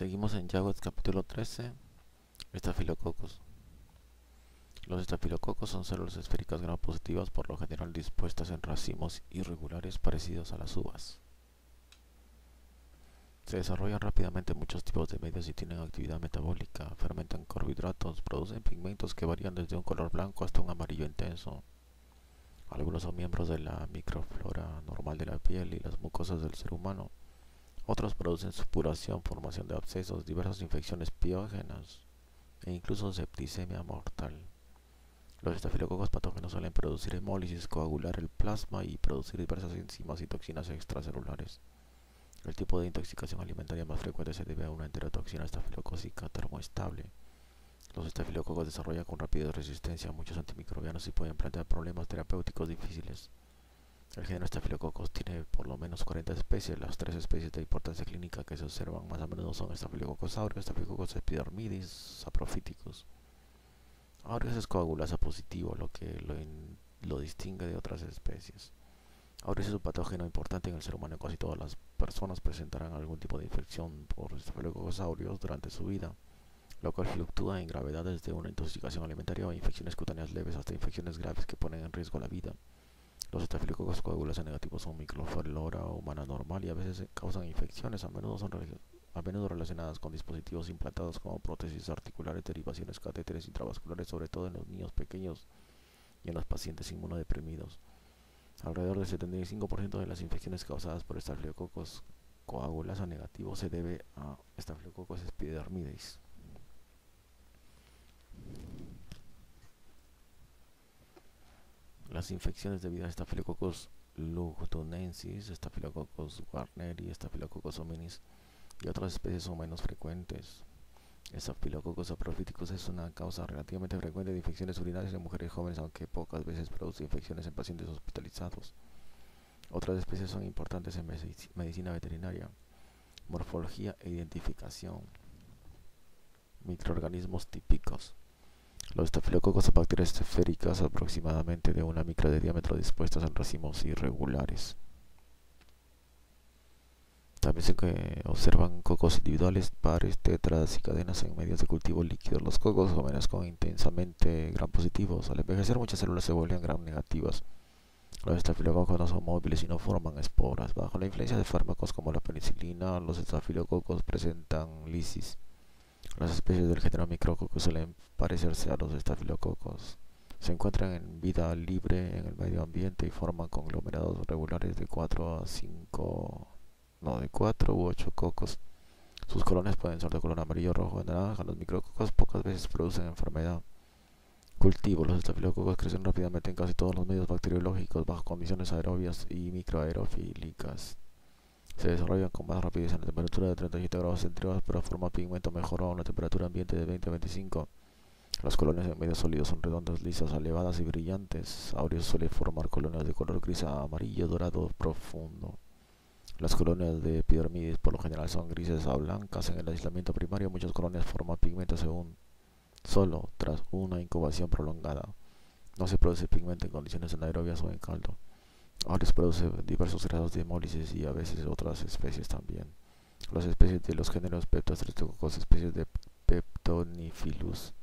Seguimos en Jagos capítulo 13, estafilococos. Los estafilococos son células esféricas gram positivas, por lo general dispuestas en racimos irregulares parecidos a las uvas. Se desarrollan rápidamente en muchos tipos de medios y tienen actividad metabólica, fermentan carbohidratos, producen pigmentos que varían desde un color blanco hasta un amarillo intenso. Algunos son miembros de la microflora normal de la piel y las mucosas del ser humano. Otros producen supuración, formación de abscesos, diversas infecciones piógenas e incluso septicemia mortal. Los estafilococos patógenos suelen producir hemólisis, coagular el plasma y producir diversas enzimas y toxinas extracelulares. El tipo de intoxicación alimentaria más frecuente se debe a una enterotoxina estafilocócica termoestable. Los estafilococos desarrollan con rapidez resistencia a muchos antimicrobianos y pueden plantear problemas terapéuticos difíciles. El género Staphylococcus tiene por lo menos 40 especies. Las 3 especies de importancia clínica que se observan más a menudo son Staphylococcus aureus, Staphylococcus epidermidis, saprophyticus. Aureus es coagulasa positivo, lo que lo distingue de otras especies. Aureus es un patógeno importante en el ser humano. Casi todas las personas presentarán algún tipo de infección por Staphylococcus aureus durante su vida, lo cual fluctúa en gravedad desde una intoxicación alimentaria o infecciones cutáneas leves hasta infecciones graves que ponen en riesgo la vida. Los estafilococos coagulasa negativos son microflora humana normal y a veces causan infecciones, a menudo relacionadas con dispositivos implantados como prótesis articulares, derivaciones, catéteres intravasculares, sobre todo en los niños pequeños y en los pacientes inmunodeprimidos. Alrededor del 75% de las infecciones causadas por estafilococos coagulasa negativos se debe a Staphylococcus epidermidis. Las infecciones debidas a Staphylococcus lugdunensis, Staphylococcus warneri, Staphylococcus hominis y otras especies son menos frecuentes. Staphylococcus saprophyticus es una causa relativamente frecuente de infecciones urinarias en mujeres jóvenes, aunque pocas veces produce infecciones en pacientes hospitalizados. Otras especies son importantes en medicina veterinaria. Morfología e identificación. Microorganismos típicos. Los estafilococos son bacterias esféricas aproximadamente de 1 micra de diámetro dispuestas en racimos irregulares. También se observan cocos individuales, pares, tetras y cadenas en medios de cultivo líquidos. Los cocos jóvenes con intensamente gram positivos. Al envejecer muchas células se vuelven gram negativas. Los estafilococos no son móviles y no forman esporas. Bajo la influencia de fármacos como la penicilina, los estafilococos presentan lisis. Las especies del género Micrococcus suelen parecerse a los estafilococos. Se encuentran en vida libre en el medio ambiente y forman conglomerados regulares de 4 u 8 cocos. Sus colonias pueden ser de color amarillo, rojo o naranja. Los micrococos pocas veces producen enfermedad. Cultivo. Los estafilococos crecen rápidamente en casi todos los medios bacteriológicos bajo condiciones aerobias y microaerofílicas. Se desarrollan con más rapidez a la temperatura de 37 grados centígrados, pero forma pigmento mejor a una temperatura ambiente de 20 a 25. Las colonias en medios sólidos son redondas, lisas, elevadas y brillantes. Aureus suele formar colonias de color gris a amarillo dorado profundo. Las colonias de epidermidis por lo general son grises a blancas. En el aislamiento primario, muchas colonias forman pigmento solo tras una incubación prolongada. No se produce pigmento en condiciones anaerobias o en caldo. Aureus produce diversos grados de hemólisis y a veces otras especies también. Las especies de los géneros Peptostreptococcus, especies de Peptoniphilus,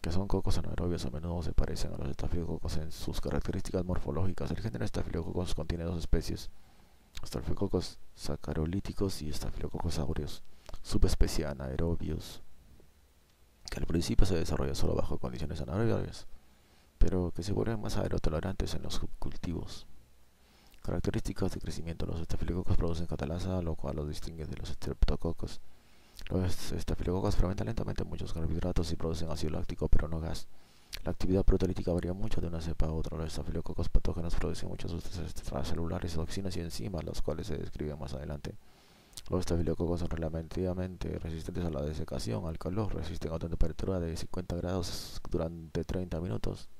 que son cocos anaerobios, a menudo se parecen a los estafilococos en sus características morfológicas. El género Staphylococcus contiene 2 especies, Staphylococcus saccharolíticos y Staphylococcus aureus, subespecie anaerobios, que al principio se desarrolla solo bajo condiciones anaerobias, pero que se vuelven más aerotolerantes en los subcultivos. Características de crecimiento. Los estafilococos producen catalasa, lo cual los distingue de los streptococcus. Los estafilococos fermentan lentamente muchos carbohidratos y producen ácido láctico, pero no gas. La actividad proteolítica varía mucho de una cepa a otra. Los estafilococos patógenos producen muchas sustancias extracelulares, toxinas y enzimas, las cuales se describen más adelante. Los estafilococos son relativamente resistentes a la desecación, al calor, resisten a una temperatura de 50 grados durante 30 minutos.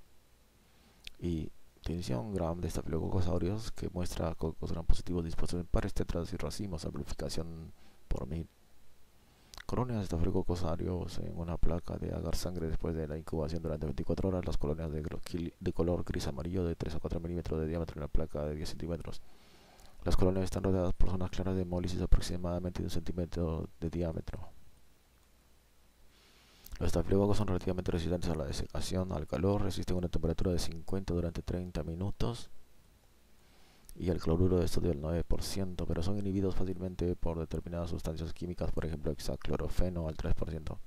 Y tensión gram de Staphylococcus aureus, que muestra cocos gram positivos dispuestos en pares, tetras y racimos, amplificación por 1000. Colonias de Staphylococcus aureus en una placa de agar sangre después de la incubación durante 24 horas. Las colonias de color gris amarillo de 3 a 4 milímetros de diámetro en la placa de 10 centímetros. Las colonias están rodeadas por zonas claras de hemólisis aproximadamente de 1 centímetro de diámetro. Los estafilococos son relativamente resistentes a la desecación, al calor, resisten una temperatura de 50 durante 30 minutos y al cloruro de sodio del 9%, pero son inhibidos fácilmente por determinadas sustancias químicas, por ejemplo hexaclorofeno al 3%.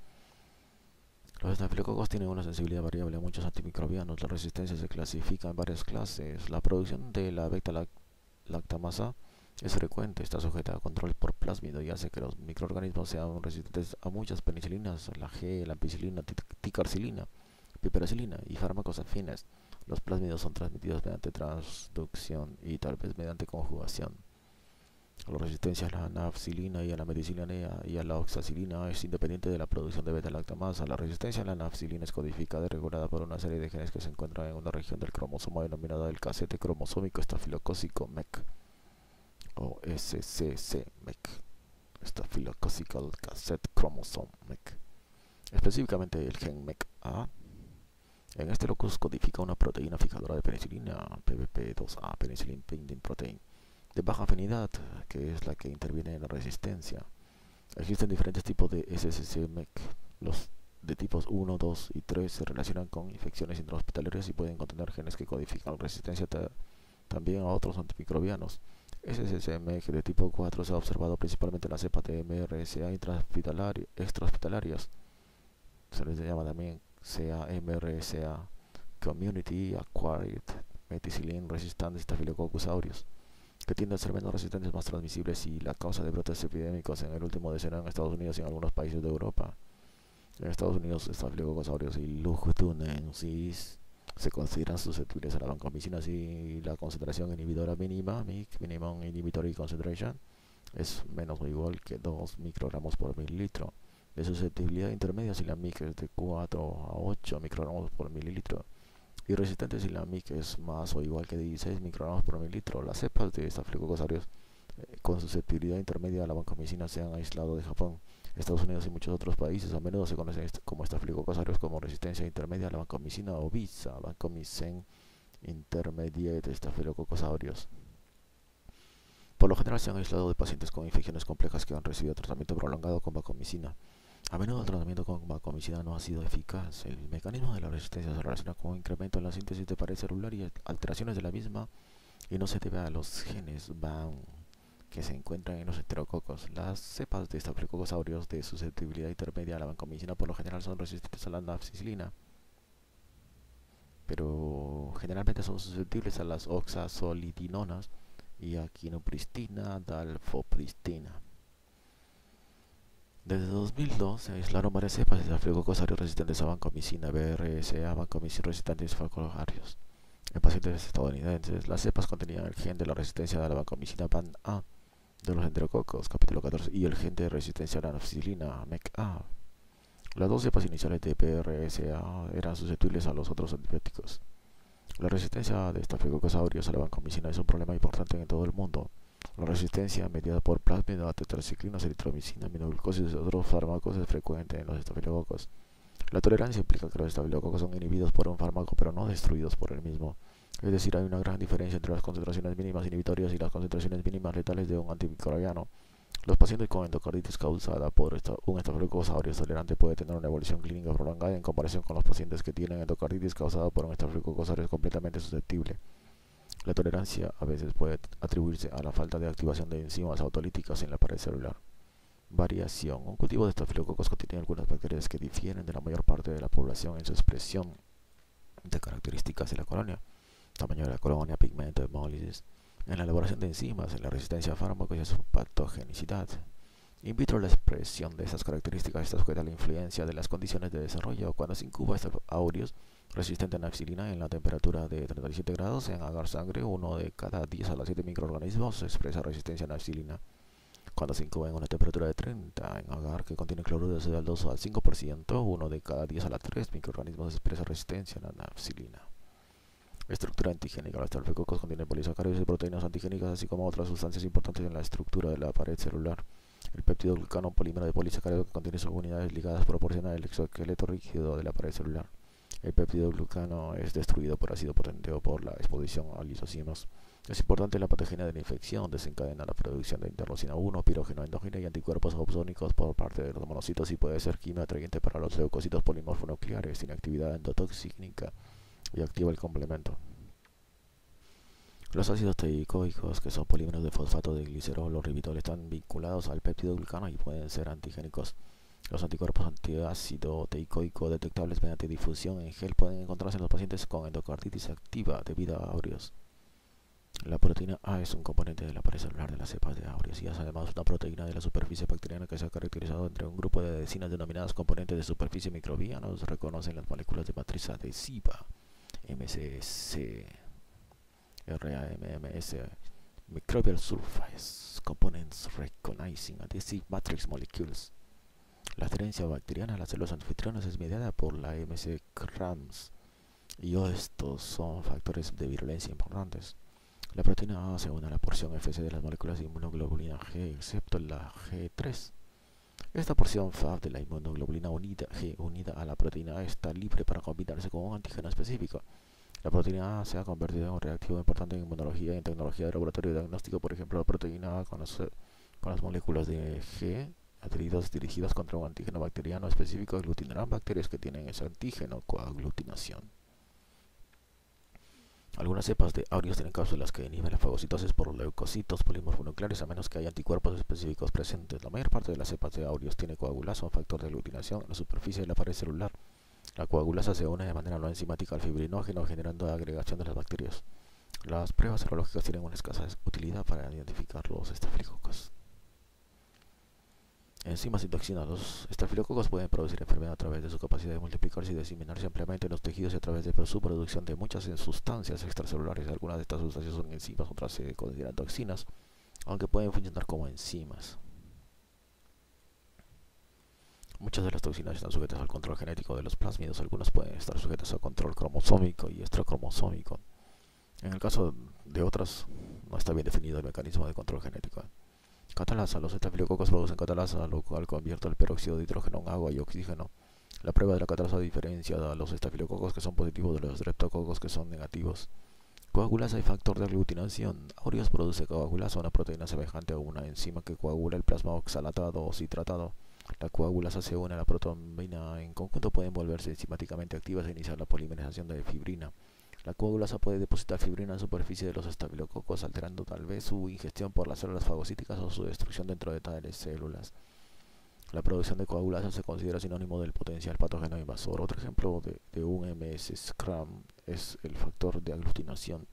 Los estafilococos tienen una sensibilidad variable a muchos antimicrobianos. La resistencia se clasifica en varias clases. La producción de la beta-lactamasa es frecuente, está sujeta a control por plásmido y hace que los microorganismos sean resistentes a muchas penicilinas, la G, la ampicilina, ticarcilina, piperacilina y fármacos afines. Los plásmidos son transmitidos mediante transducción y tal vez mediante conjugación. La resistencia a la nafcilina y a la meticilina y a la oxacilina es independiente de la producción de beta-lactamasa. La resistencia a la nafcilina es codificada y regulada por una serie de genes que se encuentran en una región del cromosoma denominada el casete cromosómico estafilocócico MEC o SCC-MEC, Staphylococcus Cassette Chromosome MEC, específicamente el gen MEC-A. En este locus codifica una proteína fijadora de penicilina, PBP2A, Penicillin Binding Protein, de baja afinidad, que es la que interviene en la resistencia. Existen diferentes tipos de SCC-MEC. Los de tipos 1, 2 y 3 se relacionan con infecciones intrahospitalarias y pueden contener genes que codifican resistencia también a otros antimicrobianos. SCC-MEC de tipo 4 se ha observado principalmente en las cepas de MRSA extrahospitalarias. Se les llama también CA-MRSA, Community Acquired Methicillin Resistant Staphylococcus aureus, que tienden a ser menos resistentes, más transmisibles y la causa de brotes epidémicos en el último decenio en Estados Unidos y en algunos países de Europa. En Estados Unidos, Staphylococcus aureus y Lugdunensis se consideran susceptibles a la vancomicina si la concentración inhibidora mínima, MIC, Minimum Inhibitory Concentration, es menos o igual que 2 microgramos por mililitro. De susceptibilidad intermedia si la MIC es de 4 a 8 microgramos por mililitro y resistente si la MIC es más o igual que 16 microgramos por mililitro. Las cepas de Staphylococcus aureus con susceptibilidad intermedia a la vancomicina se han aislado de Japón, Estados Unidos y muchos otros países. A menudo se conocen como Staphylococcus aureus como resistencia intermedia a la vancomicina o VISA, Vancomycin Intermediate Staphylococcus aureus. Por lo general se han aislado de pacientes con infecciones complejas que han recibido tratamiento prolongado con vancomicina. A menudo el tratamiento con vancomicina no ha sido eficaz. El mecanismo de la resistencia se relaciona con un incremento en la síntesis de pared celular y alteraciones de la misma y no se debe a los genes BAM que se encuentran en los enterococos. Las cepas de Staphylococcus aureus de susceptibilidad intermedia a la vancomicina por lo general son resistentes a la nafcilina, pero generalmente son susceptibles a las oxazolidinonas y a quinopristina, dalfopristina. Desde 2002 se aislaron varias cepas de Staphylococcus aureus resistentes a vancomicina, BRSA, vancomicin resistentes falcoloarios. En pacientes estadounidenses, las cepas contenían el gen de la resistencia a la vancomicina BAN-A de los enterococos, capítulo 14, y el gen de resistencia a la nafcilina, MEC-A. Las dos cepas iniciales de BRSA eran susceptibles a los otros antibióticos. La resistencia de Staphylococcus aureus a la vancomicina es un problema importante en todo el mundo. La resistencia mediada por plasmida, tetraciclinas, eritromicina, aminoglucosis y otros fármacos es frecuente en los estafilococos. La tolerancia implica que los estafilococos son inhibidos por un fármaco pero no destruidos por el mismo. Es decir, hay una gran diferencia entre las concentraciones mínimas inhibitorias y las concentraciones mínimas letales de un antimicrobiano. Los pacientes con endocarditis causada por un Staphylococcus aureus tolerante pueden tener una evolución clínica prolongada en comparación con los pacientes que tienen endocarditis causada por un Staphylococcus aureus completamente susceptible. La tolerancia a veces puede atribuirse a la falta de activación de enzimas autolíticas en la pared celular. Variación. Un cultivo de estafilococos contiene algunas bacterias que difieren de la mayor parte de la población en su expresión de características de la colonia, tamaño de la colonia, pigmento, hemólisis, en la elaboración de enzimas, en la resistencia a fármacos y a su patogenicidad. In vitro, la expresión de esas características está sujeta a la influencia de las condiciones de desarrollo. Cuando se incuba Staphylococcus aureus resistente a nafcilina en la temperatura de 37 grados en agar sangre, 1 de cada 10 a las 7 microorganismos expresa resistencia a nafcilina. Cuando se incuba en una temperatura de 30 en agar que contiene cloruro de sodio al 2 o al 5%, 1 de cada 10 a las 3 microorganismos expresa resistencia a la nafcilina. Estructura antigénica. Los estafilococos contienen polisacáridos y proteínas antigénicas, así como otras sustancias importantes en la estructura de la pared celular. El péptido glucano, polímero de polisacárido que contiene subunidades ligadas, proporciona el exoesqueleto rígido de la pared celular. El peptidoglucano es destruido por ácido potente o por la exposición a lisocimas. Es importante la patogenia de la infección, desencadena la producción de interleucina 1, pirógeno endógeno y anticuerpos opsónicos por parte de los monocitos y puede ser quimioatrayente para los leucocitos polimorfonucleares, tiene actividad endotoxínica y activa el complemento. Los ácidos teicoicos, que son polímeros de fosfato de glicerol o ribitol, están vinculados al peptidoglucano y pueden ser antigénicos. Los anticuerpos antiácido teicoico detectables mediante difusión en gel pueden encontrarse en los pacientes con endocarditis activa debido a aureus. La proteína A es un componente de la pared celular de las cepas de aureus y es además una proteína de la superficie bacteriana que se ha caracterizado entre un grupo de adhesinas denominadas componentes de superficie microbianos. Reconocen las moléculas de matriz adhesiva, MCC, RAMMS, Microbial Surface Components Recognizing Adhesive Matrix Molecules. La adherencia bacteriana a las células anfitrionas es mediada por la MC-CRAMS y estos son factores de virulencia importantes. La proteína A se une a la porción Fc de las moléculas de inmunoglobulina G, excepto la G3. Esta porción Fab de la inmunoglobulina G unida a la proteína A está libre para combinarse con un antígeno específico. La proteína A se ha convertido en un reactivo importante en inmunología y en tecnología de laboratorio y diagnóstico. Por ejemplo, la proteína A con las moléculas de G adheridas dirigidas contra un antígeno bacteriano específico aglutinarán bacterias que tienen ese antígeno coaglutinación. Algunas cepas de aureus tienen cápsulas que inhiben la fagocitosis por leucocitos polimorfonucleares a menos que haya anticuerpos específicos presentes. La mayor parte de las cepas de aureus tiene coagulasa, un factor de aglutinación en la superficie de la pared celular. La coagulasa se une de manera no enzimática al fibrinógeno, generando agregación de las bacterias. Las pruebas serológicas tienen una escasa utilidad para identificar los estafilococos. Enzimas y toxinas. Los estafilococos pueden producir enfermedad a través de su capacidad de multiplicarse y diseminarse ampliamente en los tejidos y a través de su producción de muchas sustancias extracelulares. Algunas de estas sustancias son enzimas, otras se consideran toxinas, aunque pueden funcionar como enzimas. Muchas de las toxinas están sujetas al control genético de los plásmidos, algunas pueden estar sujetas al control cromosómico y extracromosómico. En el caso de otras, no está bien definido el mecanismo de control genético. Catalasa. Los estafilococos producen catalasa, lo cual convierte el peróxido de hidrógeno en agua y oxígeno. La prueba de la catalasa diferencia a los estafilococos que son positivos de los streptococos que son negativos. Coagulasa y factor de aglutinación. Aureus produce coagulasa, una proteína semejante a una enzima que coagula el plasma oxalatado o citratado. La coagulasa se une a la proteína. En conjunto pueden volverse enzimáticamente activas e iniciar la polimerización de fibrina. La coagulasa puede depositar fibrina en la superficie de los estafilococos, alterando tal vez su ingestión por las células fagocíticas o su destrucción dentro de tales células. La producción de coagulasa se considera sinónimo del potencial patógeno invasor. Otro ejemplo de un MS-SCRAM es el factor de aglutinación,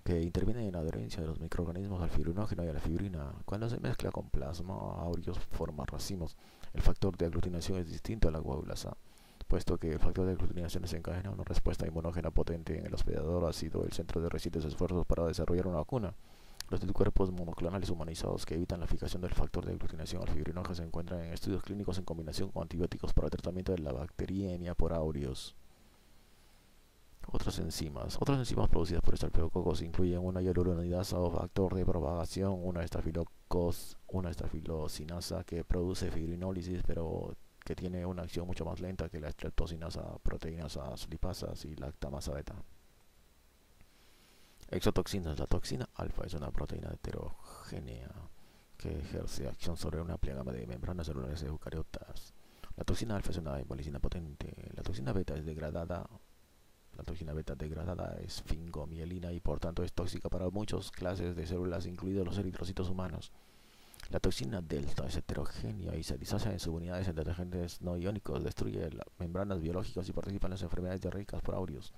que interviene en la adherencia de los microorganismos al fibrinógeno y a la fibrina. Cuando se mezcla con plasma aureus forma racimos. El factor de aglutinación es distinto a la coagulasa, puesto que el factor de aglutinación desencadena una respuesta inmunógena potente en el hospedador. Ha sido el centro de recientes esfuerzos para desarrollar una vacuna. Los anticuerpos monoclonales humanizados que evitan la fijación del factor de aglutinación al fibrinógeno se encuentran en estudios clínicos en combinación con antibióticos para el tratamiento de la bacteriemia por aureus. Otras enzimas producidas por estafilococos incluyen una hialuronidasa o factor de propagación, una estafilocinasa que produce fibrinólisis, pero que tiene una acción mucho más lenta que la streptocinasa, proteínasas lipasas y lactamasa beta. Exotoxinas. La toxina alfa es una proteína heterogénea que ejerce acción sobre una amplia gama de membranas celulares eucariotas. La toxina alfa es una hemolicina potente. La toxina beta degradada es fingomielina y por tanto es tóxica para muchas clases de células, incluidos los eritrocitos humanos. La toxina delta es heterogénea y se disocia en subunidades en detergentes no iónicos, destruye las membranas biológicas y participa en las enfermedades diarreicas por aureus.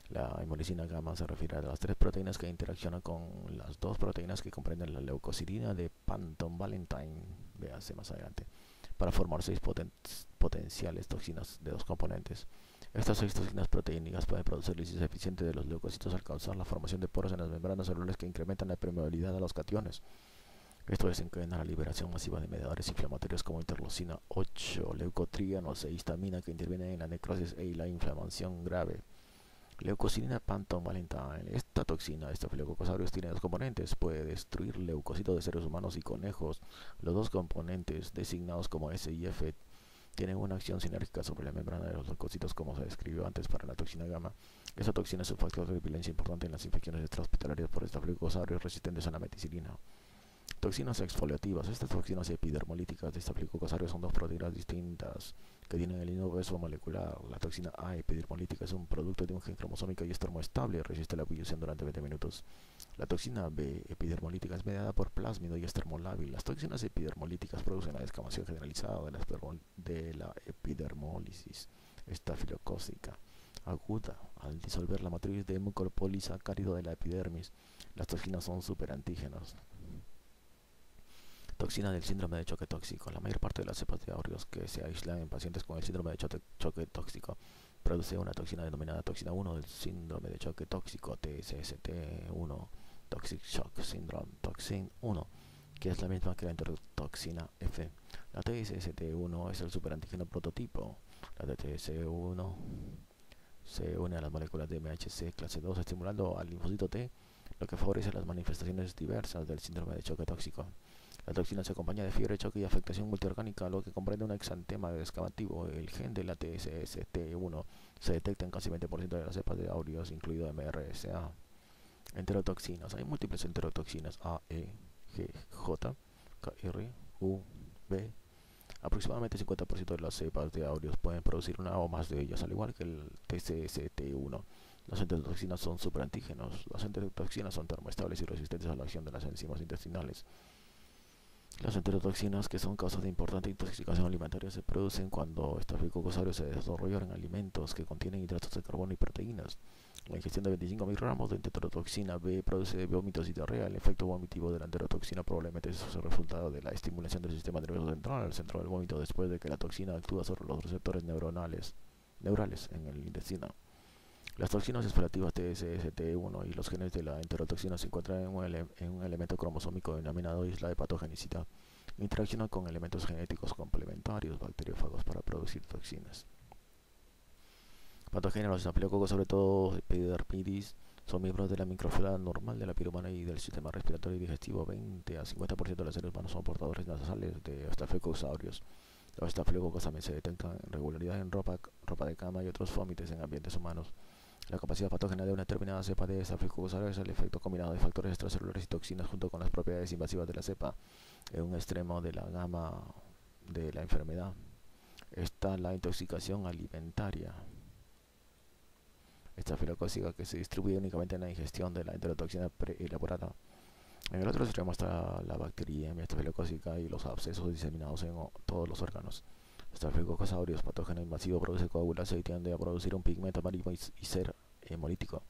La hemolicina gamma se refiere a las tres proteínas que interaccionan con las dos proteínas que comprenden la leucocidina de Panton-Valentine, véase más adelante, para formar 6 potenciales toxinas de 2 componentes. Estas 6 toxinas proteínicas pueden producir lisis eficiente de los leucocitos al causar la formación de poros en las membranas celulares que incrementan la permeabilidad a los cationes. Esto desencadena la liberación masiva de mediadores inflamatorios como interleucina 8, leucotrienos e histamina que intervienen en la necrosis y la inflamación grave. Leucocidina Panton-Valentine. Esta toxina de Staphylococcus aureus tiene 2 componentes. Puede destruir leucocitos de seres humanos y conejos. Los 2 componentes, designados como S y F, tienen una acción sinérgica sobre la membrana de los leucocitos, como se describió antes para la toxina gamma. Esa toxina es un factor de violencia importante en las infecciones extrahospitalarias por estafilococos aureus resistentes a la meticilina. Toxinas exfoliativas. Estas toxinas epidermolíticas de estafilococos aureus son dos proteínas distintas que tienen el mismo peso molecular. La toxina A epidermolítica es un producto de un gen cromosómico y es termoestable y resiste la ebullición durante 20 minutos. La toxina B epidermolítica es mediada por plásmido y es termolábil. Las toxinas epidermolíticas producen la descamación generalizada de la epidermólisis estafilocócica aguda al disolver la matriz de mucopolisacárido de la epidermis. Las toxinas son superantígenos. Toxina del síndrome de choque tóxico. La mayor parte de las cepas de aureus que se aíslan en pacientes con el síndrome de choque tóxico produce una toxina denominada toxina 1 del síndrome de choque tóxico, TSST1, Toxic Shock Syndrome, Toxin 1, que es la misma que la enterotoxina F. La TSST1 es el superantígeno prototipo. La TSS1 se une a las moléculas de MHC clase 2 estimulando al linfocito T, lo que favorece las manifestaciones diversas del síndrome de choque tóxico. La toxina se acompaña de fiebre, choque y afectación multiorgánica, lo que comprende un exantema descamativo. El gen de la TSST1 se detecta en casi 20% de las cepas de aureus, incluido MRSA. Enterotoxinas. Hay múltiples enterotoxinas A, E, G, J, K, R, U, B. Aproximadamente 50% de las cepas de aureus pueden producir una o más de ellas, al igual que el TSST1. Las enterotoxinas son superantígenos. Las enterotoxinas son termoestables y resistentes a la acción de las enzimas intestinales. Las enterotoxinas, que son causas de importante intoxicación alimentaria, se producen cuando Staphylococcus aureus se desarrollan en alimentos que contienen hidratos de carbono y proteínas. La ingestión de 25 miligramos de enterotoxina B produce vómitos y diarrea. El efecto vomitivo de la enterotoxina probablemente es el resultado de la estimulación del sistema nervioso central al centro del vómito después de que la toxina actúa sobre los receptores neurales en el intestino. Las toxinas exfoliativas TSST1 y los genes de la enterotoxina se encuentran en un elemento cromosómico denominado isla de patogenicidad. Interaccionan con elementos genéticos complementarios bacteriófagos para producir toxinas. Patógenos, los estafilococos, sobre todo epidermidis, son miembros de la microflora normal de la piel humana y del sistema respiratorio y digestivo. 20 a 50% de los seres humanos son portadores nasales de Staphylococcus aureus. Los estafilococos también se detectan en regularidad en ropa de cama y otros fómites en ambientes humanos. La capacidad patógena de una determinada cepa de Staphylococcus aureus es el efecto combinado de factores extracelulares y toxinas junto con las propiedades invasivas de la cepa. En un extremo de la gama de la enfermedad está la intoxicación alimentaria estafilocócica, que se distribuye únicamente en la ingestión de la enterotoxina preelaborada. En el otro extremo está la bacteriemia estafilocócica y los abscesos diseminados en todos los órganos. Staphylococcus aureus, patógeno invasivo, produce coagulación y tiende a producir un pigmento amarillo y ser hemolítico.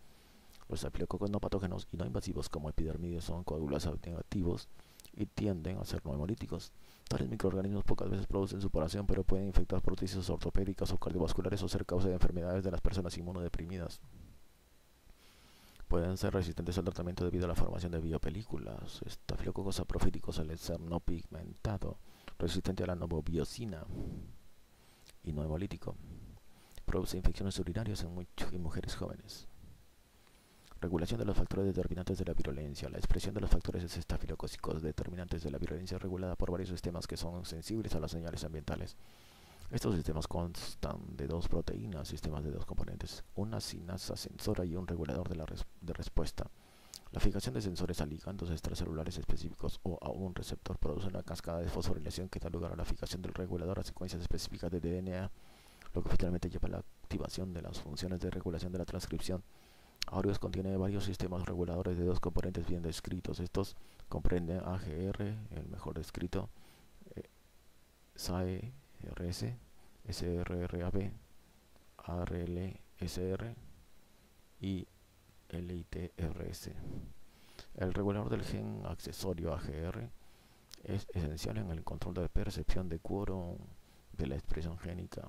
Los estafilococos no patógenos y no invasivos como epidermides son coagulantes negativos y tienden a ser no hemolíticos. Tales microorganismos pocas veces producen supuración, pero pueden infectar prótesis ortopédicas o cardiovasculares o ser causa de enfermedades de las personas inmunodeprimidas. Pueden ser resistentes al tratamiento debido a la formación de biopelículas. Estafilococos saprofíticos suelen ser no pigmentado, resistente a la novobiosina y no hemolítico. Produce infecciones urinarias en mujeres jóvenes. Regulación de los factores determinantes de la virulencia. La expresión de los factores estafilocócicos determinantes de la virulencia es regulada por varios sistemas que son sensibles a las señales ambientales. Estos sistemas constan de dos proteínas, sistemas de dos componentes, una sinasa sensora y un regulador de respuesta. La fijación de sensores a ligandos extracelulares específicos o a un receptor produce una cascada de fosforilación que da lugar a la fijación del regulador a secuencias específicas de DNA, lo que finalmente lleva a la activación de las funciones de regulación de la transcripción. Aureus contiene varios sistemas reguladores de dos componentes bien descritos. Estos comprenden AGR, el mejor descrito, SAE-RS, SRRAB, ARL-SR y LIT-RS. El regulador del gen accesorio AGR es esencial en el control de percepción de quórum de la expresión génica.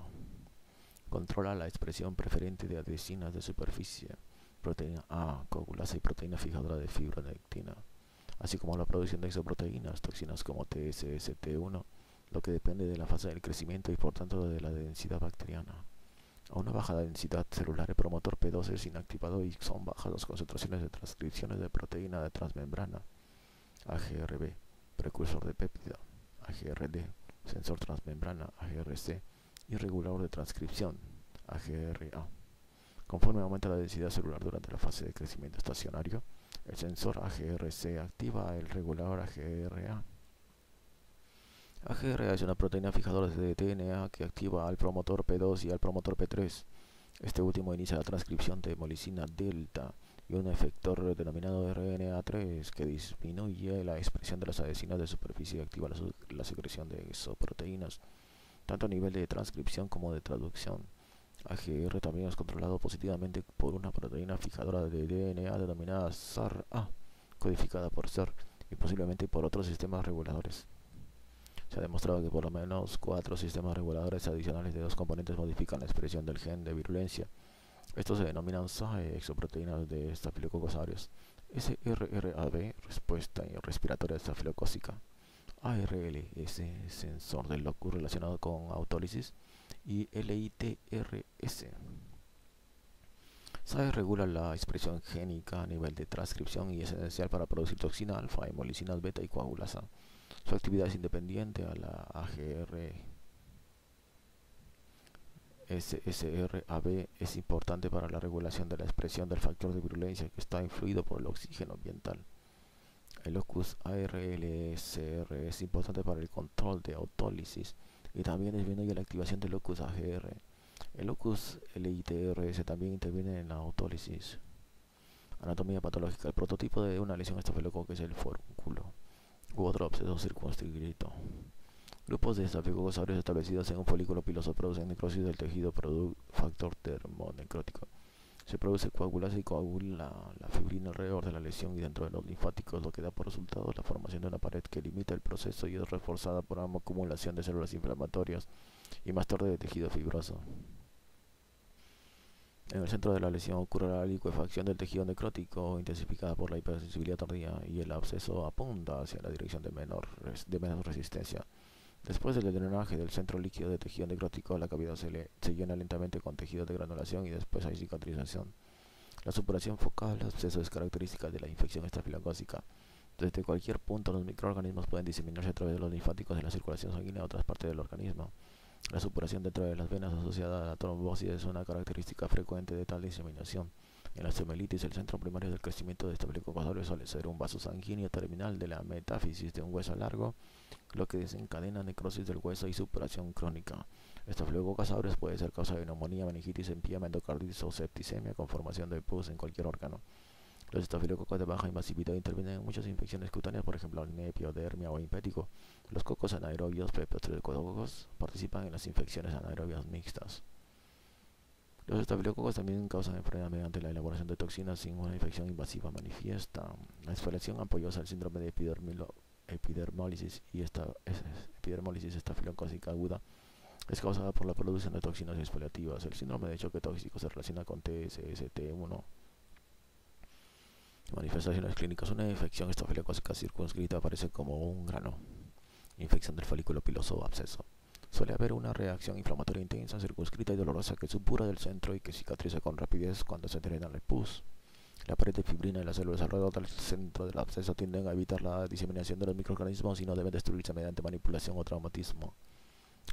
Controla la expresión preferente de adhesinas de superficie, proteína A, coagulasa y proteína fijadora de fibronectina, así como la producción de isoproteínas, toxinas como TSST1, lo que depende de la fase del crecimiento y por tanto de la densidad bacteriana. A una baja densidad celular, el promotor P2 es inactivado y son bajas las concentraciones de transcripciones de proteína de transmembrana. AGRB, precursor de péptida. AGRD, sensor transmembrana. AGRC, y regulador de transcripción, AGRA. Conforme aumenta la densidad celular durante la fase de crecimiento estacionario, el sensor AGRC activa el regulador AGRA. AGRA es una proteína fijadora de DNA que activa al promotor P2 y al promotor P3. Este último inicia la transcripción de hemolisina delta y un efector denominado RNA3 que disminuye la expresión de las adhesinas de superficie y activa la secreción de exoproteínas, tanto a nivel de transcripción como de traducción. AGR también es controlado positivamente por una proteína fijadora de DNA denominada SARA, codificada por SER, y posiblemente por otros sistemas reguladores. Se ha demostrado que por lo menos 4 sistemas reguladores adicionales de 2 componentes modifican la expresión del gen de virulencia. Estos se denominan SAE, exoproteínas de Staphylococcus aureus, SRRAB, respuesta respiratoria estafilocócica, ARLS, sensor del locus relacionado con autólisis, y LITRS. SAE regula la expresión génica a nivel de transcripción y es esencial para producir toxina alfa, hemolicinas beta y coagulasa. Su actividad es independiente a la AGR. SSRAB es importante para la regulación de la expresión del factor de virulencia que está influido por el oxígeno ambiental. El locus ARLSR es importante para el control de autólisis y también disminuye la activación del locus AGR. El locus LITRS también interviene en la autólisis. Anatomía patológica. El prototipo de una lesión estafilococa es el forúnculo u otro absceso circunscrito. Grupos de Staphylococcus aureus establecidos en un folículo piloso producen necrosis del tejido factor termonecrótico. Se produce coagulasa y coagula la fibrina alrededor de la lesión y dentro de los linfáticos, lo que da por resultado la formación de una pared que limita el proceso y es reforzada por una acumulación de células inflamatorias y más tarde de tejido fibroso. En el centro de la lesión ocurre la licuefacción del tejido necrótico, intensificada por la hipersensibilidad tardía, y el absceso apunta hacia la dirección de menos resistencia. Después del drenaje del centro líquido de tejido necrótico, la cavidad se llena lentamente con tejido de granulación y después hay cicatrización. La supuración focal del absceso es característica de la infección estafilocócica. Desde cualquier punto, los microorganismos pueden diseminarse a través de los linfáticos en la circulación sanguínea a otras partes del organismo. La supuración dentro de las venas asociada a la trombosis es una característica frecuente de tal diseminación. En la osteomielitis, el centro primario del crecimiento de Staphylococcus aureus suele ser un vaso sanguíneo terminal de la metáfisis de un hueso largo, lo que desencadena necrosis del hueso y supuración crónica. Staphylococcus aureus puede ser causa de neumonía, meningitis, empiema, endocarditis o septicemia con formación de pus en cualquier órgano. Los estafilococos de baja invasividad intervienen en muchas infecciones cutáneas, por ejemplo, nepiodermia o impético. Los cocos anaerobios, peptostreptococos, participan en las infecciones anaerobias mixtas. Los estafilococos también causan enfermedad mediante la elaboración de toxinas sin una infección invasiva manifiesta. La exfoliación apoyosa al síndrome de epidermólisis y epidermólisis estafilocócica aguda es causada por la producción de toxinas exfoliativas. El síndrome de choque tóxico se relaciona con TSST1. Manifestaciones clínicas. Una infección estafilocócica circunscrita aparece como un grano, infección del folículo piloso o absceso. Suele haber una reacción inflamatoria intensa, circunscrita y dolorosa que supura del centro y que cicatriza con rapidez cuando se drena el pus. La pared de fibrina y las células alrededor del centro del absceso tienden a evitar la diseminación de los microorganismos y no deben destruirse mediante manipulación o traumatismo.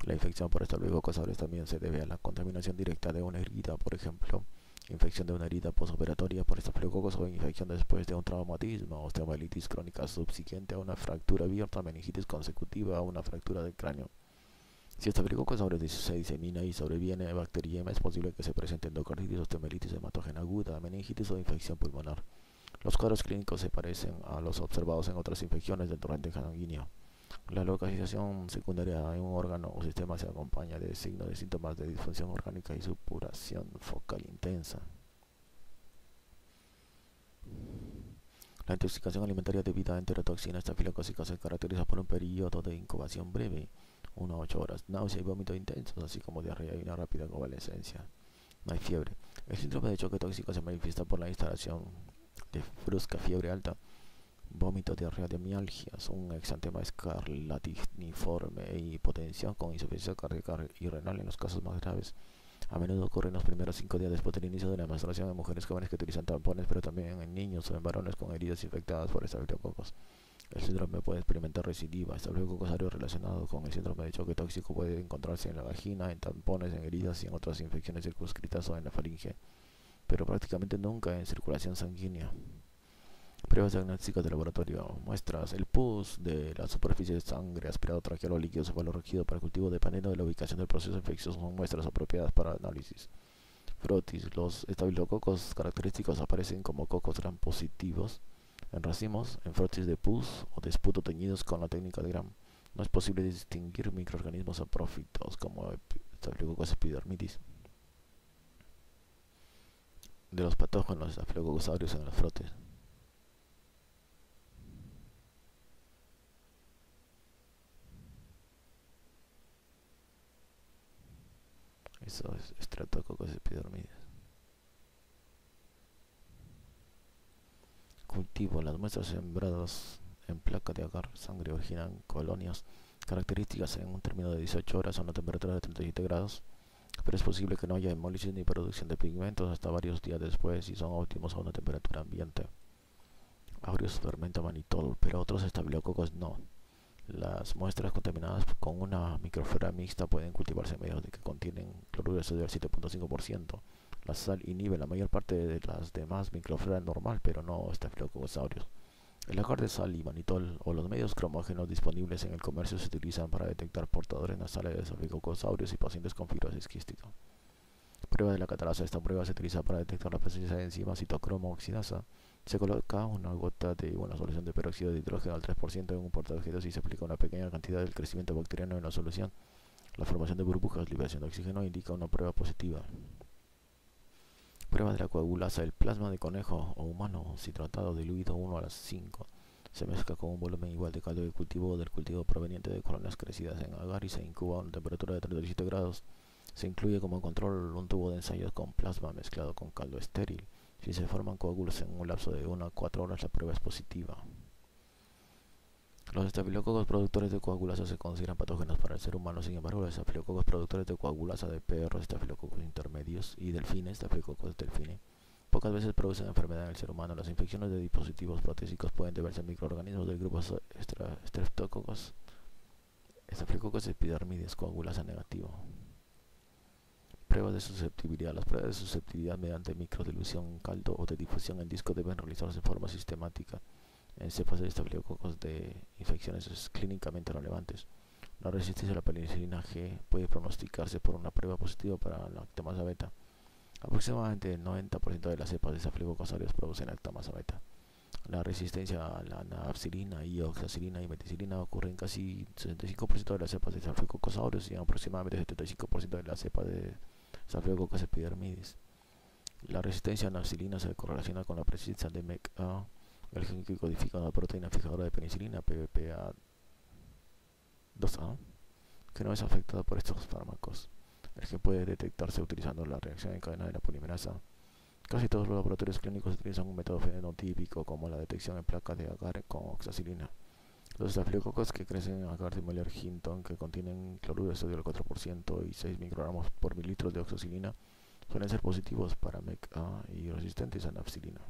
La infección por Staphylococcus aureus también se debe a la contaminación directa de una herida, por ejemplo, infección de una herida postoperatoria por Staphylococcus o infección después de un traumatismo, osteomielitis crónica subsiguiente a una fractura abierta, meningitis consecutiva a una fractura del cráneo. Si Staphylococcus aureus se disemina y sobreviene bacteriema, es posible que se presente endocarditis, osteomielitis hematógena aguda, meningitis o infección pulmonar. Los cuadros clínicos se parecen a los observados en otras infecciones del torrente sanguíneo. La localización secundaria en un órgano o sistema se acompaña de signos de síntomas de disfunción orgánica y supuración focal intensa. La intoxicación alimentaria debida a enterotoxina estafilocócica se caracteriza por un periodo de incubación breve, 1 a 8 horas, náusea y vómitos intensos, así como diarrea y una rápida convalescencia. No hay fiebre. El síndrome de choque tóxico se manifiesta por la instalación de brusca fiebre alta, vómito, diarrea de mialgias, un exantema escarlatiniforme e hipotensión con insuficiencia cardíaca y renal en los casos más graves. A menudo ocurre en los primeros 5 días después del inicio de la menstruación en mujeres jóvenes que utilizan tampones, pero también en niños o en varones con heridas infectadas por estafilococos. El síndrome puede experimentar recidiva. Estafilococos aureus relacionado con el síndrome de choque tóxico puede encontrarse en la vagina, en tampones, en heridas y en otras infecciones circunscritas o en la faringe, pero prácticamente nunca en circulación sanguínea. Pruebas diagnósticas de laboratorio. Muestras. El pus de la superficie de sangre, aspirado traqueal o líquido cefalorraquídeo para cultivo dependiendo de la ubicación del proceso infeccioso son muestras apropiadas para análisis. Frotis. Los estafilococos característicos aparecen como cocos gram positivos en racimos, en frotis de pus o de esputo teñidos con la técnica de gram. No es posible distinguir microorganismos saprófitos como Staphylococcus epidermidis de los patógenos Staphylococcus aureus en los frotis. Eso es Streptococcus epidermidis. Cultivo. Las muestras sembradas en placa de agar sangre originan colonias características en un término de 18 horas a una temperatura de 37 grados, pero es posible que no haya hemólisis ni producción de pigmentos hasta varios días después y son óptimos a una temperatura ambiente. Aureus fermenta manitol, pero otros estafilococos no. Las muestras contaminadas con una microflora mixta pueden cultivarse en medios que contienen cloruro de sodio al 7.5%. La sal inhibe la mayor parte de las demás microflora normal, pero no Staphylococcus aureus. El agar de sal y manitol o los medios cromógenos disponibles en el comercio se utilizan para detectar portadores nasales de Staphylococcus aureus y pacientes con fibrosis quística. Prueba de la catarasa. Esta prueba se utiliza para detectar la presencia de enzimas citocromo oxidasa. Se coloca una gota de una solución de peróxido de hidrógeno al 3% en un portaobjetos y se aplica una pequeña cantidad del crecimiento bacteriano en la solución. La formación de burbujas, liberación de oxígeno indica una prueba positiva. Prueba de la coagulasa. El plasma de conejo o humano citratado diluido 1:5 se mezcla con un volumen igual de caldo de cultivo o del cultivo proveniente de colonias crecidas en agar y se incuba a una temperatura de 37 grados. Se incluye como control un tubo de ensayos con plasma mezclado con caldo estéril. Si se forman coágulos en un lapso de 1 a 4 horas, la prueba es positiva. Los estafilococos productores de coagulasa se consideran patógenos para el ser humano. Sin embargo, los estafilococos productores de coagulasa de perros, estafilococos intermedios y delfines, estafilococos delfini, pocas veces producen enfermedad en el ser humano. Las infecciones de dispositivos protésicos pueden deberse a microorganismos del grupo Streptococcus, Staphylococcus epidermidis, coagulasa negativo. Pruebas de susceptibilidad. Las pruebas de susceptibilidad mediante microdilución en caldo o de difusión en disco deben realizarse en forma sistemática en cepas de estafilococos de infecciones clínicamente relevantes. La resistencia a la penicilina G puede pronosticarse por una prueba positiva para la lactamasa beta. Aproximadamente el 90% de las cepas de Staphylococcus aureus producen lactamasa beta. La resistencia a la nafcilina, ioxacilina y meticilina ocurre en casi 65% de las cepas de Staphylococcus aureus y en aproximadamente 75% de las cepas de Staphylococcus epidermidis. La resistencia a nafcilina se correlaciona con la presencia de MECA, el gen que codifica una proteína fijadora de penicilina, PBPA2A, que no es afectada por estos fármacos. El gen puede detectarse utilizando la reacción en cadena de la polimerasa. Casi todos los laboratorios clínicos utilizan un método fenotípico como la detección en placas de agar con oxacilina. Los estafilococos que crecen en agar de Müller-Hinton, que contienen cloruro de sodio al 4% y 6 microgramos por mililitro de oxacilina, suelen ser positivos para MECA y resistentes a nafcilina.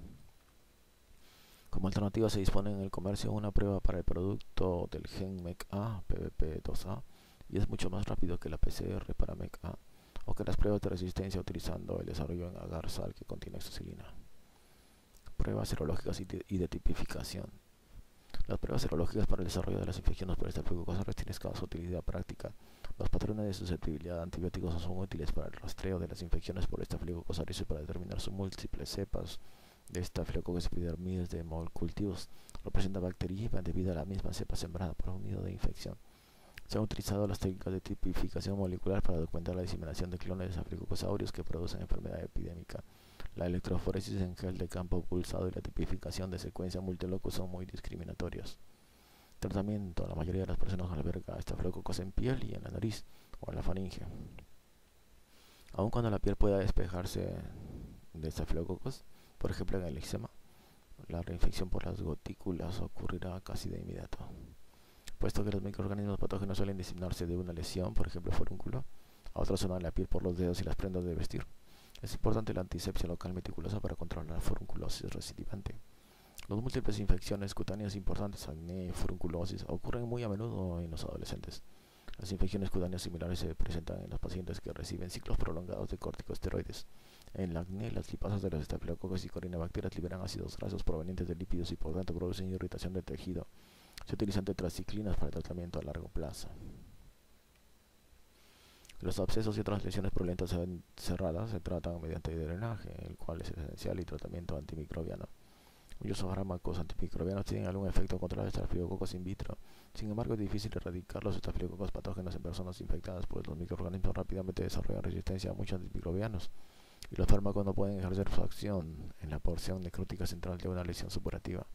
Como alternativa se dispone en el comercio una prueba para el producto del gen MECA, PBP2A, y es mucho más rápido que la PCR para MECA o que las pruebas de resistencia utilizando el desarrollo en agar sal que contiene oxacilina. Pruebas serológicas y de tipificación. Las pruebas serológicas para el desarrollo de las infecciones por Staphylococcus aureus tienen escasa utilidad práctica. Los patrones de susceptibilidad a antibióticos son útiles para el rastreo de las infecciones por Staphylococcus aureus y para determinar sus múltiples cepas de Staphylococcus epidermidis de cultivos. Representa bacteriemia debido a la misma cepa sembrada por un nido de infección. Se han utilizado las técnicas de tipificación molecular para documentar la diseminación de clones de Staphylococcus aureus que producen enfermedad epidémica. La electroforesis en gel de campo pulsado y la tipificación de secuencia multilocus son muy discriminatorios. Tratamiento. La mayoría de las personas alberga estafilococos en piel y en la nariz o en la faringe. Aun cuando la piel pueda despejarse de estafilococos, por ejemplo en el eczema, la reinfección por las gotículas ocurrirá casi de inmediato. Puesto que los microorganismos patógenos suelen diseminarse de una lesión, por ejemplo furúnculo, a otra zona de la piel por los dedos y las prendas de vestir, es importante la antisepsia local meticulosa para controlar la furunculosis recidivante. Las múltiples infecciones cutáneas importantes, acné, furunculosis, ocurren muy a menudo en los adolescentes. Las infecciones cutáneas similares se presentan en los pacientes que reciben ciclos prolongados de corticosteroides. En el acné, las lipasas de los estafilococos y corinabacterias liberan ácidos grasos provenientes de lípidos y por tanto producen irritación del tejido. Se utilizan tetraciclinas para el tratamiento a largo plazo. Los abscesos y otras lesiones purulentas cerradas se tratan mediante drenaje, el cual es esencial, y tratamiento antimicrobiano. Muchos fármacos antimicrobianos tienen algún efecto contra los estafilococos in vitro. Sin embargo, es difícil erradicar los estafilococos patógenos en personas infectadas, pues los microorganismos rápidamente desarrollan resistencia a muchos antimicrobianos, y los fármacos no pueden ejercer su acción en la porción necrótica central de una lesión supurativa.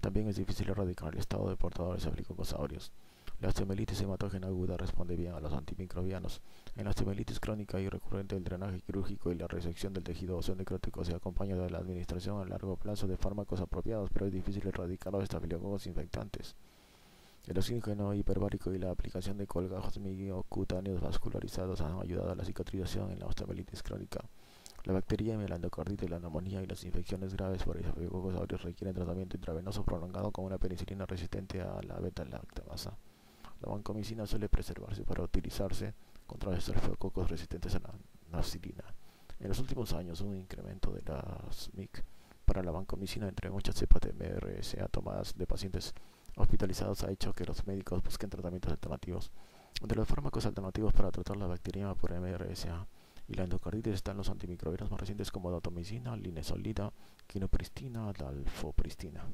También es difícil erradicar el estado de portadores de estafilococos aureus. La osteomielitis hematógena aguda responde bien a los antimicrobianos. En la osteomielitis crónica y recurrente, el drenaje quirúrgico y la resección del tejido óseo necrótico se acompaña de la administración a largo plazo de fármacos apropiados, pero es difícil erradicar los estafilococos infectantes. El oxígeno hiperbárico y la aplicación de colgajos miocutáneos vascularizados han ayudado a la cicatrización en la osteomielitis crónica. La bacteriemia, la endocarditis, la neumonía y las infecciones graves por estafilococos aureus requieren tratamiento intravenoso prolongado con una penicilina resistente a la beta-lactamasa. La vancomicina suele preservarse para utilizarse contra los estafilococos resistentes a la nafcilina. En los últimos años, un incremento de las MIC para la vancomicina entre muchas cepas de MRSA tomadas de pacientes hospitalizados ha hecho que los médicos busquen tratamientos alternativos. Entre los fármacos alternativos para tratar la bacteriemia por MRSA y la endocarditis están los antimicrobianos más recientes como dotomicina, linezolida, quinopristina, dalfopristina.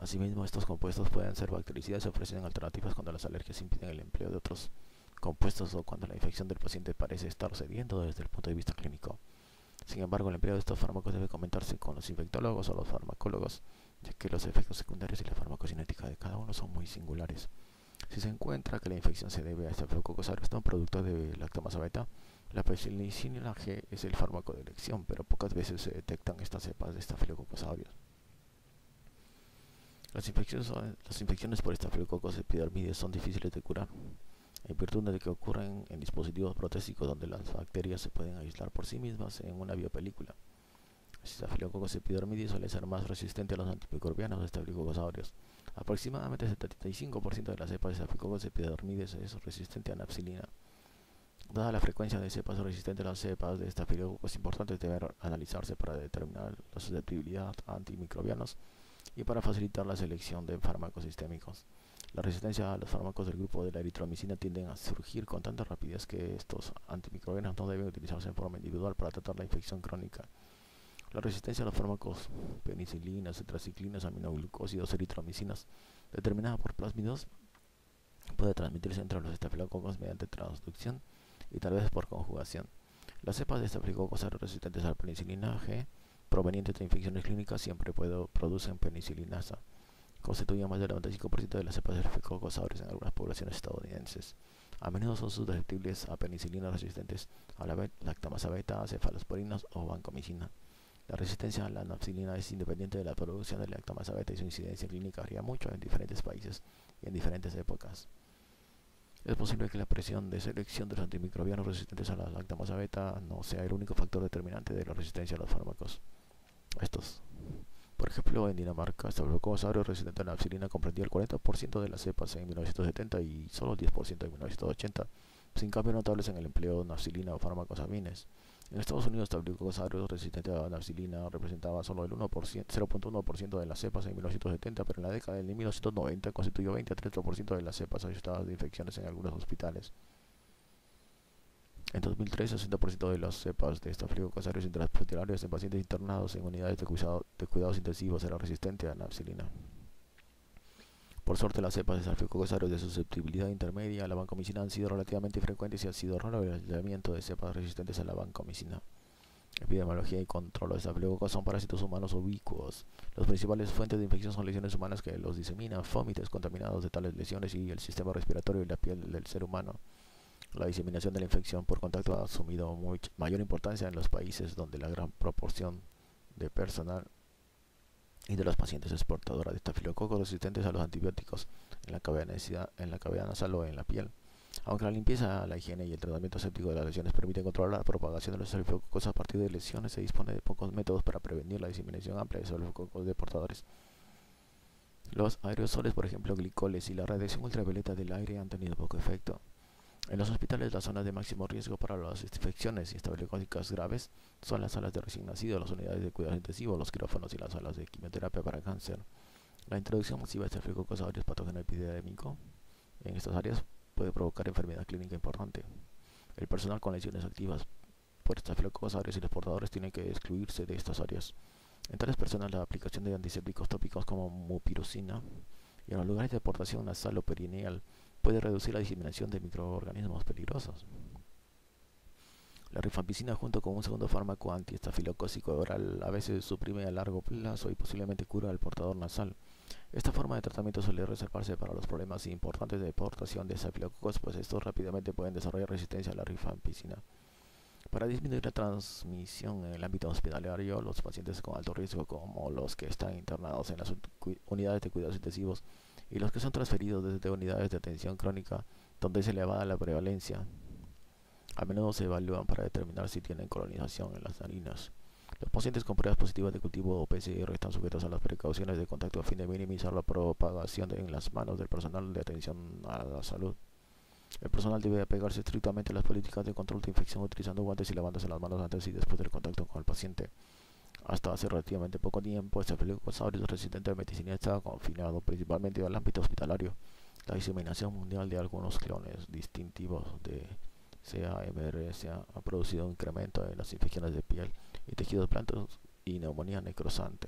Asimismo, estos compuestos pueden ser bactericidas y ofrecen alternativas cuando las alergias impiden el empleo de otros compuestos o cuando la infección del paciente parece estar cediendo desde el punto de vista clínico. Sin embargo, el empleo de estos fármacos debe comentarse con los infectólogos o los farmacólogos, ya que los efectos secundarios y la farmacocinética de cada uno son muy singulares. Si se encuentra que la infección se debe a Staphylococcus aureus, un producto de lactamasa beta, la penicilina G es el fármaco de elección, pero pocas veces se detectan estas cepas de Staphylococcus aureus. Las infecciones por Staphylococcus epidermidis son difíciles de curar, en virtud de que ocurren en dispositivos protésicos donde las bacterias se pueden aislar por sí mismas en una biopelícula. Staphylococcus epidermidis suele ser más resistente a los antimicrobianos de Staphylococcus aureus. Aproximadamente el 75% de las cepas de Staphylococcus epidermidis es resistente a nafcilina. Dada la frecuencia de cepas resistentes a las cepas de Staphylococcus, es importante deben analizarse para determinar la susceptibilidad a antimicrobianos y para facilitar la selección de fármacos sistémicos. La resistencia a los fármacos del grupo de la eritromicina tienden a surgir con tanta rapidez que estos antimicrobianos no deben utilizarse en forma individual para tratar la infección crónica. La resistencia a los fármacos penicilinas, tetraciclinas, aminoglucósidos, eritromicinas, determinada por plásmidos, puede transmitirse entre los estafilococos mediante transducción y tal vez por conjugación. Las cepas de estafilococos resistentes a la penicilina G provenientes de infecciones clínicas siempre producen penicilinasa. Constituyen más del 95% de las cepas de Staphylococcus aureus en algunas poblaciones estadounidenses. A menudo son susceptibles a penicilinas resistentes a la lactamasa beta, cefalosporinos o vancomicina. La resistencia a la nafcilina es independiente de la producción de lactamasa beta y su incidencia clínica varía mucho en diferentes países y en diferentes épocas. Es posible que la presión de selección de los antimicrobianos resistentes a la lactamasa beta no sea el único factor determinante de la resistencia a los fármacos. Por ejemplo, en Dinamarca, Staphylococcus aureus resistente a la nafcilina comprendía el 40% de las cepas en 1970 y solo el 10% en 1980, sin cambios notables en el empleo de nafcilina o fármacos afines. En Estados Unidos, Staphylococcus aureus resistente a la nafcilina representaba solo el 0.1% de las cepas en 1970, pero en la década de 1990 constituyó 20 a 30% de las cepas asociadas de infecciones en algunos hospitales. En 2013, 60% de las cepas de Staphylococcus aureus intrahospitalarios en pacientes internados en unidades de cuidados intensivos era resistente a nafcilina. Por suerte, las cepas de Staphylococcus aureus de susceptibilidad intermedia a la vancomicina han sido relativamente frecuentes y ha sido raro el aislamiento de cepas resistentes a la vancomicina. Epidemiología y control de Staphylococcus son parásitos humanos ubicuos. Las principales fuentes de infección son lesiones humanas que los diseminan, vómitos contaminados de tales lesiones y el sistema respiratorio y la piel del ser humano. La diseminación de la infección por contacto ha asumido mayor importancia en los países donde la gran proporción de personal y de los pacientes es portadora de estafilococos resistentes a los antibióticos en la cavidad nasal o en la piel. Aunque la limpieza, la higiene y el tratamiento aséptico de las lesiones permiten controlar la propagación de los estafilococos a partir de lesiones, se dispone de pocos métodos para prevenir la diseminación amplia de estafilococos de portadores. Los aerosoles, por ejemplo glicoles, y la radiación ultravioleta del aire han tenido poco efecto. En los hospitales, las zonas de máximo riesgo para las infecciones y estafilocócicas graves son las salas de recién nacidos, las unidades de cuidados intensivos, los quirófanos y las salas de quimioterapia para cáncer. La introducción masiva de estafilococos aureus, patógeno epidémico, en estas áreas puede provocar enfermedad clínica importante. El personal con lesiones activas por estafilococos aureus y los portadores tienen que excluirse de estas áreas. En tales personas, la aplicación de antisépticos tópicos como mupirocina y en los lugares de aportación nasal o perineal puede reducir la diseminación de microorganismos peligrosos. La rifampicina, junto con un segundo fármaco antiestafilocócico oral, a veces suprime a largo plazo y posiblemente cura al portador nasal. Esta forma de tratamiento suele reservarse para los problemas importantes de portación de estafilococos, pues estos rápidamente pueden desarrollar resistencia a la rifampicina. Para disminuir la transmisión en el ámbito hospitalario, los pacientes con alto riesgo, como los que están internados en las unidades de cuidados intensivos y los que son transferidos desde unidades de atención crónica, donde es elevada la prevalencia, a menudo se evalúan para determinar si tienen colonización en las narinas. Los pacientes con pruebas positivas de cultivo o PCR están sujetos a las precauciones de contacto a fin de minimizar la propagación en las manos del personal de atención a la salud. El personal debe apegarse estrictamente a las políticas de control de infección utilizando guantes y lavándose las manos antes y después del contacto con el paciente. Hasta hace relativamente poco tiempo, este Staphylococcus aureus resistente a meticilina estaba confinado principalmente al ámbito hospitalario. La diseminación mundial de algunos clones distintivos de CA-MRSA ha producido un incremento en las infecciones de piel y tejidos blandos y neumonía necrosante,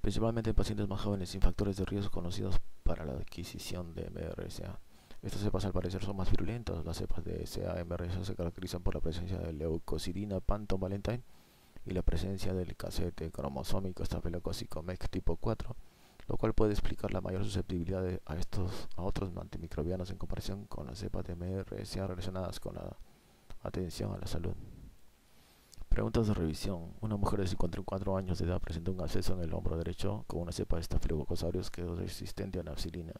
principalmente en pacientes más jóvenes sin factores de riesgo conocidos para la adquisición de MRSA. Estas cepas al parecer son más virulentas. Las cepas de CA-MRSA se caracterizan por la presencia de leucocidina Panton-Valentine y la presencia del casete cromosómico estafilocócico MEC tipo 4, lo cual puede explicar la mayor susceptibilidad a otros antimicrobianos en comparación con las cepas de MRSA relacionadas con la atención a la salud. Preguntas de revisión. Una mujer de 54 años de edad presentó un absceso en el hombro derecho con una cepa de Staphylococcus aureus que es resistente a nafcilina.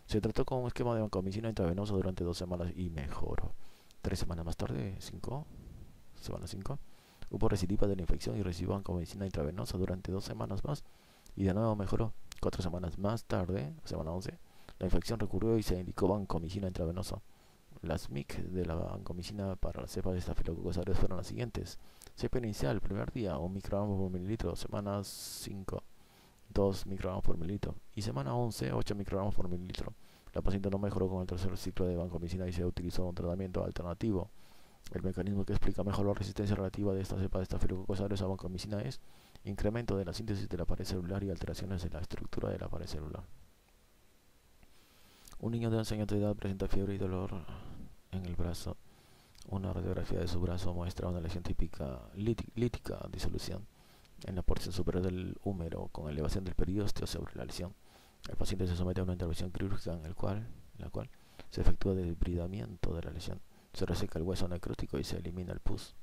Se trató con un esquema de vancomicina intravenosa durante 2 semanas y mejoró. 3 semanas más tarde, semana 5, hubo recidiva de la infección y recibió vancomicina intravenosa durante 2 semanas más y de nuevo mejoró. 4 semanas más tarde, semana 11, la infección recurrió y se indicó vancomicina intravenosa. Las MIC de la vancomicina para la cepa de Staphylococcus aureus fueron las siguientes. Cepa inicial, primer día, 1 microgramo por mililitro. Semana 5, 2 microgramos por mililitro. Y semana 11, 8 microgramos por mililitro. La paciente no mejoró con el tercer ciclo de vancomicina y se utilizó un tratamiento alternativo. El mecanismo que explica mejor la resistencia relativa de esta cepa de Staphylococcus aureus a vancomicina es incremento de la síntesis de la pared celular y alteraciones de la estructura de la pared celular. Un niño de 11 años de edad presenta fiebre y dolor en el brazo. Una radiografía de su brazo muestra una lesión típica lítica, disolución en la porción superior del húmero con elevación del periósteo sobre la lesión. El paciente se somete a una intervención quirúrgica en la cual se efectúa debridamiento de la lesión, se reseca el hueso necrótico y se elimina el pus.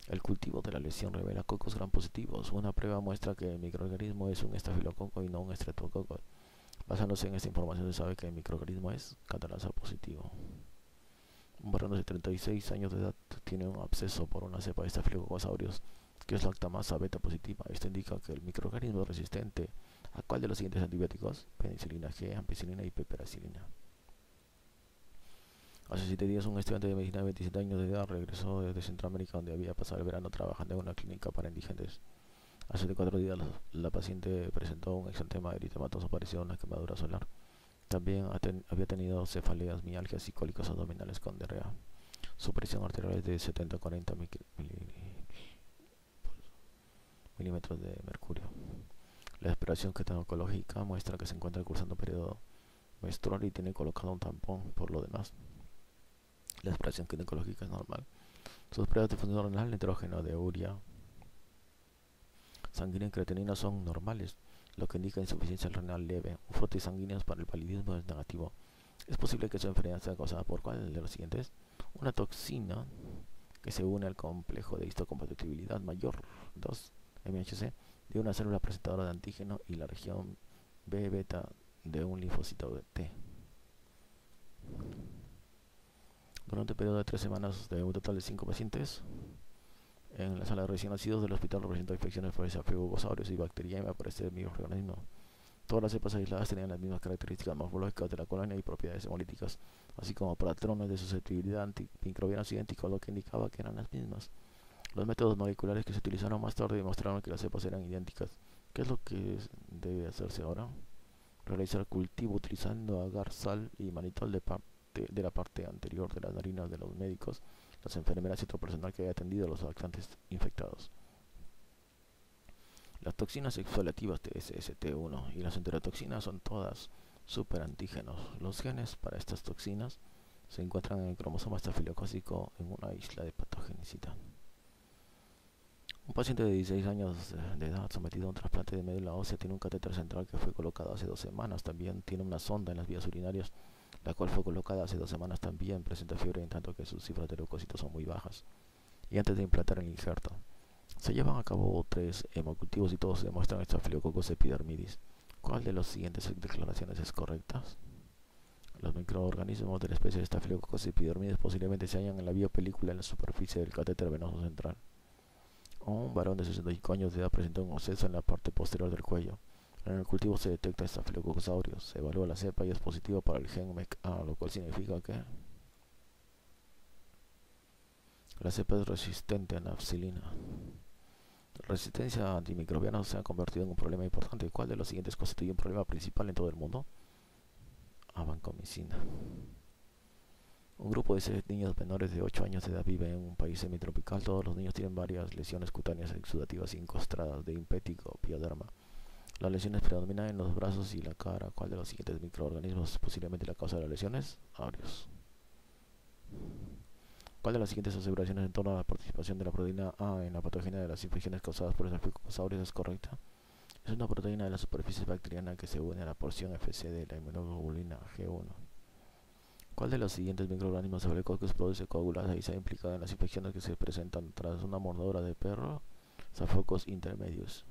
El cultivo de la lesión revela cocos gram positivos. Una prueba muestra que el microorganismo es un estafilococo y no un estreptococo. Basándose en esta información se sabe que el microorganismo es catalasa positivo. Un varón de 36 años de edad tiene un absceso por una cepa de Staphylococcus aureus que es lactamasa beta positiva. Esto indica que el microorganismo es resistente a cuál de los siguientes antibióticos: penicilina G, ampicilina y piperacilina. Hace 7 días un estudiante de medicina de 27 años de edad regresó desde Centroamérica, donde había pasado el verano trabajando en una clínica para indigentes. Hace 4 días la paciente presentó un exantema eritematoso parecido a una quemadura solar. También había tenido cefaleas, mialgias y cólicos abdominales con diarrea. Su presión arterial es de 70 a 40 milímetros de mercurio. La exploración ginecológica muestra que se encuentra cursando periodo menstrual y tiene colocado un tampón. Por lo demás, la exploración ginecológica es normal. Sus pruebas de función renal, nitrógeno de urea, sanguínea y creatinina son normales, lo que indica insuficiencia renal leve. Un frote sanguíneo para el paludismo es negativo. Es posible que su enfermedad sea causada por ¿cuál de los siguientes? Una toxina que se une al complejo de histocompatibilidad mayor 2 MHC de una célula presentadora de antígeno y la región B beta de un linfocito T. Durante el periodo de 3 semanas de un total de 5 pacientes, en la sala de recién nacidos del hospital representó infecciones por Staphylococcus y bacteriemia por este microorganismo. Todas las cepas aisladas tenían las mismas características morfológicas de la colonia y propiedades hemolíticas, así como patrones de susceptibilidad antimicrobianos idénticos, lo que indicaba que eran las mismas. Los métodos moleculares que se utilizaron más tarde demostraron que las cepas eran idénticas. ¿Qué es lo que debe hacerse ahora? Realizar cultivo utilizando agar, sal y manitol de la parte anterior de las narinas de los médicos, las enfermeras y otro personal que haya atendido a los lactantes infectados. Las toxinas exfoliativas TSST1 y las enterotoxinas son todas superantígenos. Los genes para estas toxinas se encuentran en el cromosoma estafilocócico en una isla de patogenicidad. Un paciente de 16 años de edad sometido a un trasplante de médula ósea tiene un catéter central que fue colocado hace 2 semanas. También tiene una sonda en las vías urinarias, la cual fue colocada hace 2 semanas también. Presenta fiebre en tanto que sus cifras de leucocitos son muy bajas. Y antes de implantar el injerto, se llevan a cabo 3 hemocultivos y todos demuestran Staphylococcus epidermidis. ¿Cuál de las siguientes declaraciones es correcta? Los microorganismos de la especie de Staphylococcus epidermidis posiblemente se hallan en la biopelícula en la superficie del catéter venoso central. Un varón de 65 años de edad presentó un absceso en la parte posterior del cuello. En el cultivo se detecta Staphylococcus aureus. Se evalúa la cepa y es positivo para el gen MECA, lo cual significa que la cepa es resistente a nafcilina. La resistencia a antimicrobianos se ha convertido en un problema importante. ¿Cuál de los siguientes constituye un problema principal en todo el mundo? Vancomicina. Un grupo de 6 niños menores de 8 años de edad vive en un país semitropical. Todos los niños tienen varias lesiones cutáneas exudativas incrustadas de impético pioderma. Las lesiones predominan en los brazos y la cara. ¿Cuál de los siguientes microorganismos es posiblemente la causa de las lesiones? Aureus. ¿Cuál de las siguientes aseveraciones en torno a la participación de la proteína A en la patogenia de las infecciones causadas por Staphylococcus aureus es correcta? Es una proteína de la superficie bacteriana que se une a la porción Fc de la inmunoglobulina G1. ¿Cuál de los siguientes microorganismos Staphylococcus produce coagulasa y está implicada en las infecciones que se presentan tras una mordedura de perro? Staphylococcus intermedius.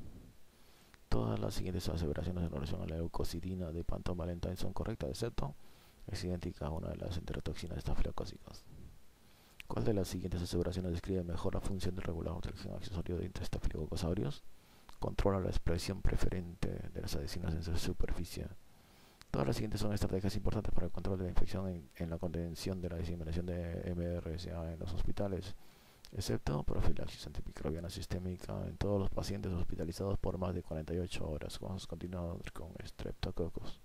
Todas las siguientes aseveraciones en relación a la leucocidina de Phantom Valentine son correctas, excepto es idéntica a una de las enterotoxinas estafilocócicas. ¿Cuál de las siguientes aseveraciones describe mejor la función del regulador del gen accesorio de Staphylococcus aureus? Controla la expresión preferente de las adhesiones en su superficie. Todas las siguientes son estrategias importantes para el control de la infección en la contención de la diseminación de MRSA en los hospitales, excepto profilaxis antimicrobiana sistémica en todos los pacientes hospitalizados por más de 48 horas, con continuados con Streptococcus.